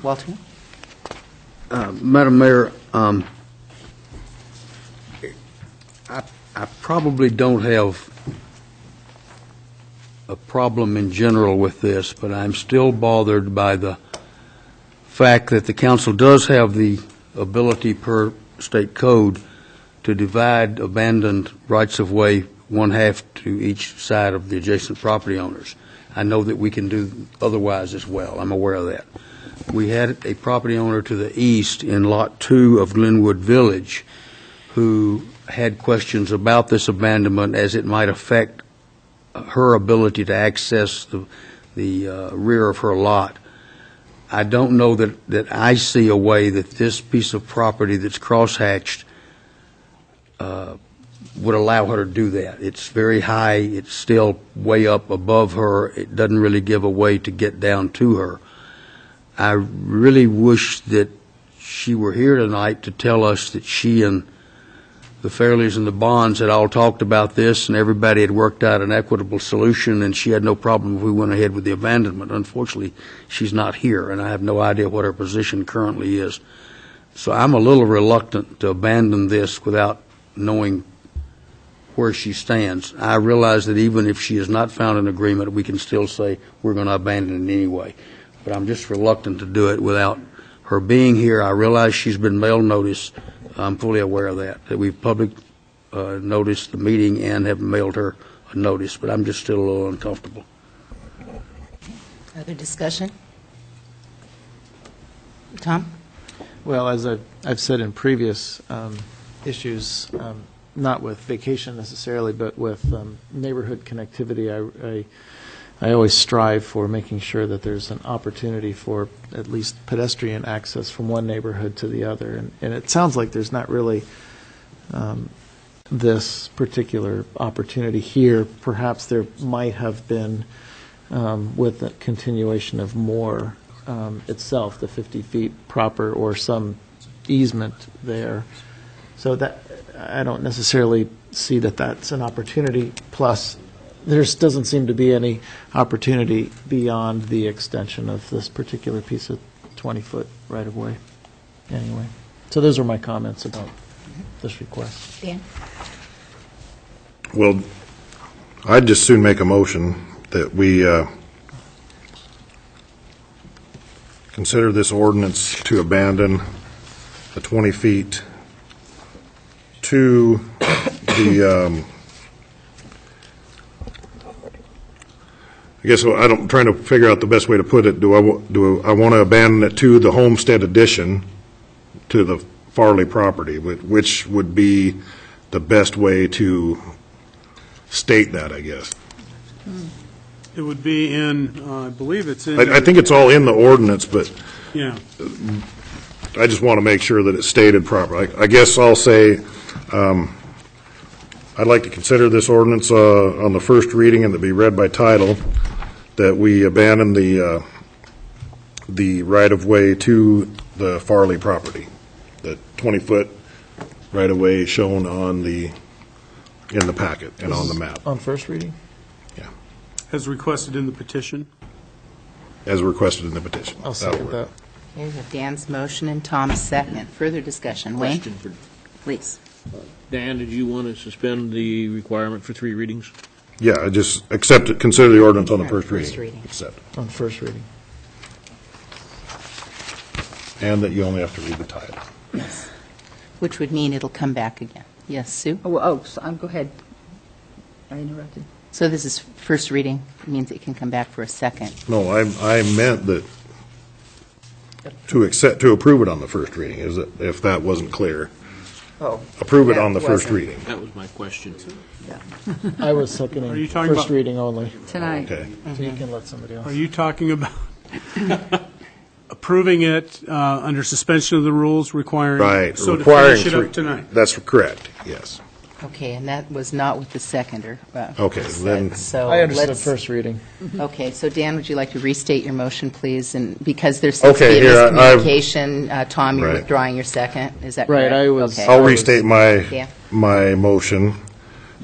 Walter? Madam Mayor, I probably don't have a problem in general with this, but I'm still bothered by the fact that the council does have the ability per state code to divide abandoned rights-of-way one-half to each side of the adjacent property owners. I know that we can do otherwise as well. I'm aware of that. We had a property owner to the east in Lot 2 of Glenwood Village who had questions about this abandonment as it might affect her ability to access the rear of her lot. I don't know that I see a way that this piece of property that's crosshatched would allow her to do that. It's very high. It's still way up above her. It doesn't really give a way to get down to her. I really wish that she were here tonight to tell us that she and the Fairleys and the Bonds had all talked about this and everybody had worked out an equitable solution and she had no problem if we went ahead with the abandonment. Unfortunately, she's not here and I have no idea what her position currently is. So I'm a little reluctant to abandon this without knowing where she stands. I realize that even if she has not found an agreement, we can still say we're going to abandon it anyway. But I'm just reluctant to do it without her being here. I realize she's been mail notice. I'm fully aware of that we've public noticed the meeting and have mailed her a notice, but I'm just still a little uncomfortable. Other discussion? Tom? Well, as I've said in previous issues, not with vacation necessarily, but with neighborhood connectivity, I always strive for making sure that there's an opportunity for at least pedestrian access from one neighborhood to the other. And it sounds like there's not really this particular opportunity here. Perhaps there might have been with the continuation of Moore itself, the 50 feet proper, or some easement there. So that I don't necessarily see that that's an opportunity. Plus, there doesn't seem to be any opportunity beyond the extension of this particular piece of 20-foot right-of-way anyway. So those are my comments about this request. Dan? Well, I'd just soon make a motion that we consider this ordinance to abandon the 20 feet to the I guess I'm trying to figure out the best way to put it. Do I want to abandon it to the homestead addition to the Farley property, which would be the best way to state that, I guess? It would be in, I believe it's in. I think it's all in the ordinance, but Yeah. I just want to make sure that it's stated properly. I guess I'll say I'd like to consider this ordinance on the first reading and to be read by title, that we abandon the right-of-way to the Farley property, the 20-foot right-of-way shown in the packet and on the map. On first reading? Yeah, As requested in the petition. as requested in the petition. I'll second that. Okay, we have Dan's motion and Tom's second. Further discussion. Wayne? Question for Please. Dan, did you want to suspend the requirement for 3 readings? Yeah, I just accept it, consider the ordinance on the first First reading. reading. Accept. On first reading. And that you only have to read the title. Yes. Which would mean it'll come back again. Yes, Sue? Go ahead. I interrupted. So this is first reading. It means it can come back for a second. No, I meant that to approve it on the first reading, is it, if that wasn't clear. Oh. Approve it Yeah, on the it first wasn't. reading. That was my question. I was seconding Are you talking first about- reading only, Tonight. Okay. so you can let somebody else. Are you talking about approving it under suspension of the rules requiring? Right. So to requiring finish it three- up tonight? That's correct, yes. Okay, and that was not with the seconder. Okay, then- So I understood let's- first reading. Okay, so Dan, would you like to restate your motion, please? And because there's seems to Okay, be a here, I've- miscommunication, Tom, you're Right. withdrawing your second, is that Right, correct? I was- Okay. I'll restate Yeah. my motion,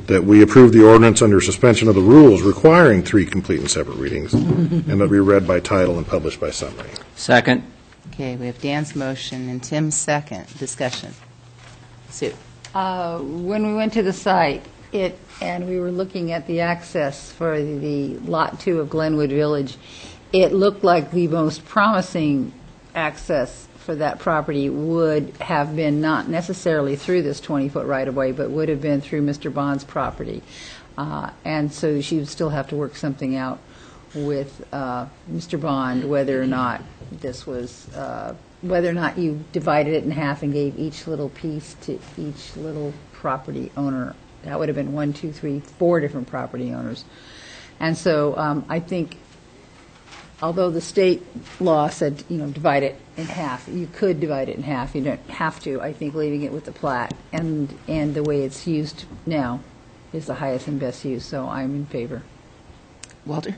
that we approve the ordinance under suspension of the rules requiring 3 complete and separate readings, and that be read by title and published by summary. Second. Okay, we have Dan's motion and Tim's second. Discussion. Sue? When we went to the site, and we were looking at the access for the Lot 2 of Glenwood Village, it looked like the most promising access for that property would have been not necessarily through this 20-foot right-of-way, but would have been through Mr. Bond's property. And so she would still have to work something out with Mr. Bond, whether or not this was, whether or not you divided it in half and gave each little piece to each little property owner. That would have been 1, 2, 3, 4 different property owners. And so I think, although the state law said, divide it in half, you could divide it in half. You don't have to. I think leaving it with the plat and the way it's used now is the highest and best use, so I'm in favor. Walter?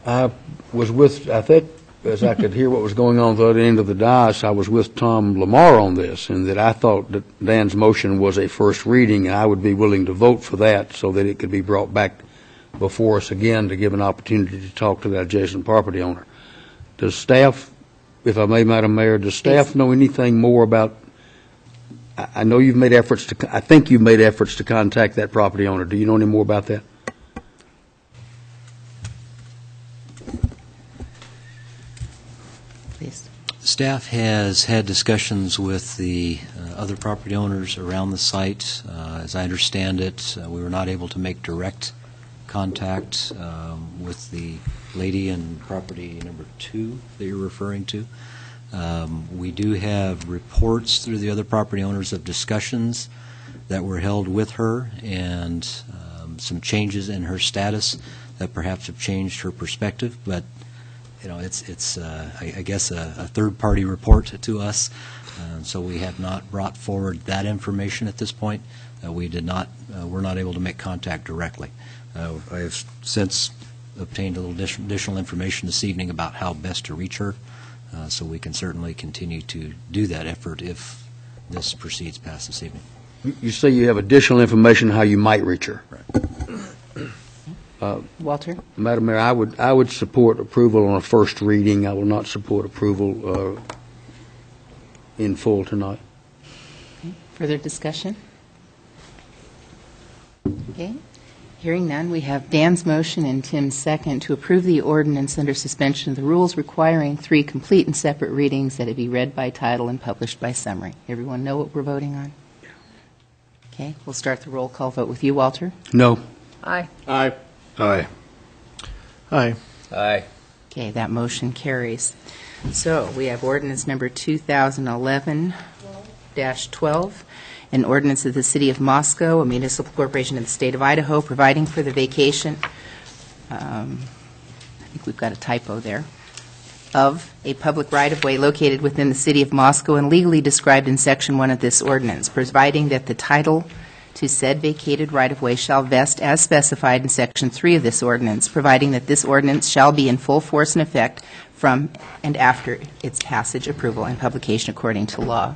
I think, as I could hear what was going on at the other end of the dais, I was with Tom Lamar on this, and that I thought that Dan's motion was a first reading, and I would be willing to vote for that so that it could be brought back before us again to give an opportunity to talk to that adjacent property owner. Does staff, if I may, Madam Mayor, does staff know anything more about, I know you've made efforts to, I think you've made efforts to contact that property owner. Do you know any more about that? Please. Staff has had discussions with the other property owners around the site. As I understand it, we were not able to make direct contact with the lady in property number 2 that you're referring to. We do have reports through the other property owners of discussions that were held with her and some changes in her status that perhaps have changed her perspective, but it's I guess a third-party report to us, so we have not brought forward that information at this point. We're not able to make contact directly. I have since obtained a little additional information this evening about how best to reach her, so we can certainly continue to do that effort if this proceeds past this evening. You say you have additional information how you might reach her. Walter? Madam Mayor, I would support approval on a first reading. I will not support approval in full tonight. Okay. Further discussion? Okay. Hearing none, we have Dan's motion and Tim's second to approve the ordinance under suspension of the rules requiring 3 complete and separate readings that it be read by title and published by summary. Everyone know what we're voting on? Okay. We'll start the roll call vote with you, Walter. No. Aye. Aye. Aye. Aye. Aye. Okay, that motion carries. So we have ordinance number 2011-12, an ordinance of the City of Moscow, a municipal corporation of the state of Idaho, providing for the vacation, I think we've got a typo there, of a public right-of-way located within the City of Moscow and legally described in Section 1 of this ordinance, providing that the title to said vacated right-of-way shall vest as specified in Section 3 of this ordinance, providing that this ordinance shall be in full force and effect from and after its passage, approval, and publication according to law.